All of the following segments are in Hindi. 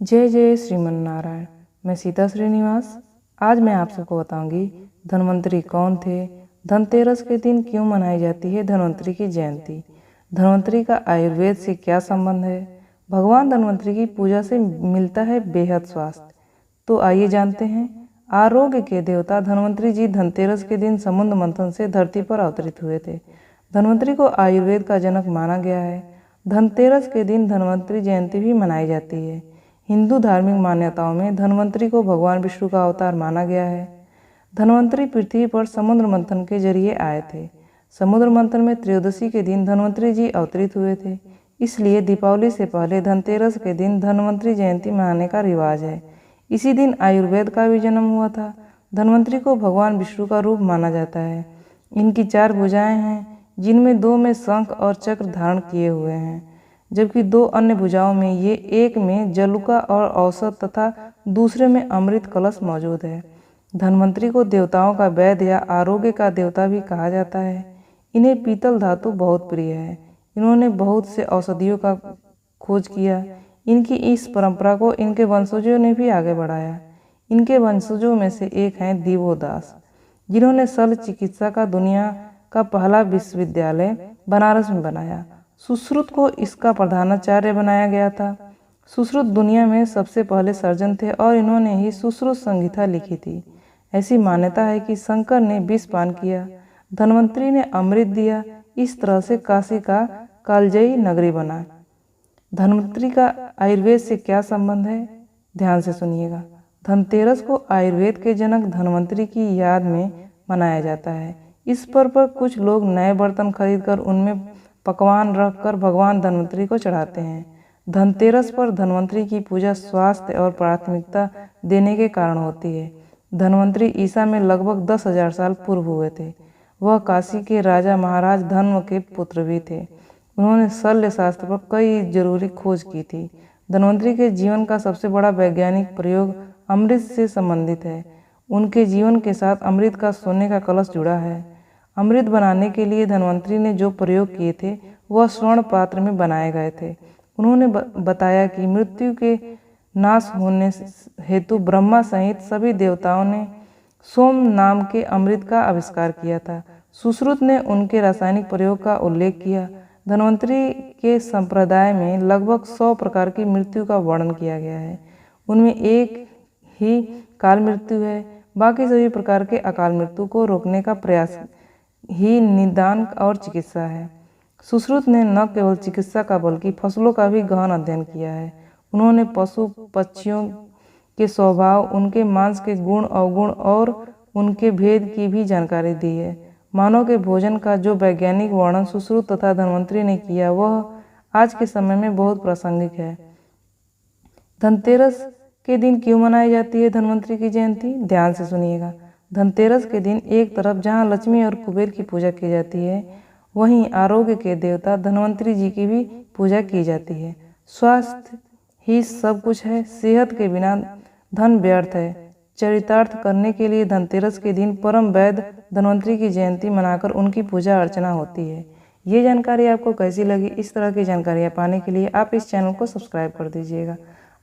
जय जय श्रीमन नारायण। मैं सीता श्रीनिवास। आज मैं आप सबको बताऊंगी धन्वंतरी कौन थे, धनतेरस के दिन क्यों मनाई जाती है धन्वंतरी की जयंती, धन्वंतरी का आयुर्वेद से क्या संबंध है, भगवान धन्वंतरी की पूजा से मिलता है बेहद स्वास्थ्य। तो आइए जानते हैं। आरोग्य के देवता धन्वंतरी जी धनतेरस के दिन समुद्र मंथन से धरती पर अवतरित हुए थे। धन्वंतरी को आयुर्वेद का जनक माना गया है। धनतेरस के दिन धन्वंतरी जयंती भी मनाई जाती है। हिंदू धार्मिक मान्यताओं में धन्वंतरी को भगवान विष्णु का अवतार माना गया है। धन्वंतरी पृथ्वी पर समुद्र मंथन के जरिए आए थे। समुद्र मंथन में त्रयोदशी के दिन धन्वंतरी जी अवतरित हुए थे। इसलिए दीपावली से पहले धनतेरस के दिन धन्वंतरी जयंती मनाने का रिवाज है। इसी दिन आयुर्वेद का भी जन्म हुआ था। धन्वंतरी को भगवान विष्णु का रूप माना जाता है। इनकी 4 भुजाएं हैं, जिनमें 2 में शंख और चक्र धारण किए हुए हैं, जबकि 2 अन्य भुजाओं में ये एक में जलुका और औसत तथा दूसरे में अमृत कलश मौजूद है। धन्वंतरी को देवताओं का वैद्य या आरोग्य का देवता भी कहा जाता है। इन्हें पीतल धातु बहुत प्रिय है। इन्होंने बहुत से औषधियों का खोज किया। इनकी इस परंपरा को इनके वंशजों ने भी आगे बढ़ाया। इनके वंशजों में से एक हैं दिवोदास, जिन्होंने शल्य चिकित्सा का दुनिया का पहला विश्वविद्यालय बनारस में बनाया। सुश्रुत को इसका प्रधानाचार्य बनाया गया था। सुश्रुत दुनिया में सबसे पहले सर्जन थे और इन्होंने ही सुश्रुत संहिता लिखी थी। ऐसी मान्यता है कि शंकर ने विष पान किया, धन्वंतरी ने अमृत दिया। इस तरह से काशी का कालजयी नगरी बना। धन्वंतरी का आयुर्वेद से क्या संबंध है, ध्यान से सुनिएगा। धनतेरस को आयुर्वेद के जनक धन्वंतरी की याद में मनाया जाता है। इस पर कुछ लोग नए बर्तन खरीदकर उनमें पकवान रखकर भगवान धन्वंतरी को चढ़ाते हैं। धनतेरस पर धन्वंतरी की पूजा स्वास्थ्य और प्राथमिकता देने के कारण होती है। धन्वंतरी ईसा में लगभग 10,000 साल पूर्व हुए थे। वह काशी के राजा महाराज धन्व के पुत्र भी थे। उन्होंने शल्य शास्त्र पर कई जरूरी खोज की थी। धन्वंतरी के जीवन का सबसे बड़ा वैज्ञानिक प्रयोग अमृत से संबंधित है। उनके जीवन के साथ अमृत का सोने का कलश जुड़ा है। अमृत बनाने के लिए धन्वंतरी ने जो प्रयोग किए थे वह स्वर्ण पात्र में बनाए गए थे। उन्होंने बताया कि मृत्यु के नाश होने हेतु ब्रह्मा सहित सभी देवताओं ने सोम नाम के अमृत का आविष्कार किया था। सुश्रुत ने उनके रासायनिक प्रयोग का उल्लेख किया। धन्वंतरी के संप्रदाय में लगभग 100 प्रकार की मृत्यु का वर्णन किया गया है। उनमें एक ही काल मृत्यु है। बाकी सभी प्रकार के अकाल मृत्यु को रोकने का प्रयास ही निदान और चिकित्सा है। सुश्रुत ने न केवल चिकित्सा का बल्कि फसलों का भी गहन अध्ययन किया है। उन्होंने पशु पक्षियों के स्वभाव, उनके मांस के गुण अवगुण और उनके भेद की भी जानकारी दी है। मानव के भोजन का जो वैज्ञानिक वर्णन सुश्रुत तथा धन्वंतरी ने किया वह आज के समय में बहुत प्रासंगिक है। धनतेरस के दिन क्यों मनाई जाती है धन्वंतरी की जयंती, ध्यान से सुनिएगा। धनतेरस के दिन एक तरफ जहां लक्ष्मी और कुबेर की पूजा की जाती है, वहीं आरोग्य के देवता धन्वंतरी जी की भी पूजा की जाती है। स्वास्थ्य ही सब कुछ है। सेहत के बिना धन व्यर्थ है। चरितार्थ करने के लिए धनतेरस के दिन परम वैद्य धन्वंतरी की जयंती मनाकर उनकी पूजा अर्चना होती है। ये जानकारी आपको कैसी लगी? इस तरह की जानकारियाँ पाने के लिए आप इस चैनल को सब्सक्राइब कर दीजिएगा।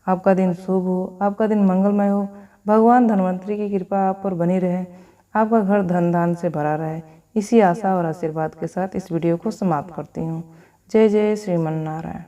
आपका दिन शुभ हो, आपका दिन मंगलमय हो। भगवान धन्वंतरी की कृपा आप पर बनी रहे। आपका घर धन धान से भरा रहे। इसी आशा और आशीर्वाद के साथ इस वीडियो को समाप्त करती हूँ। जय जय श्रीमन नारायण।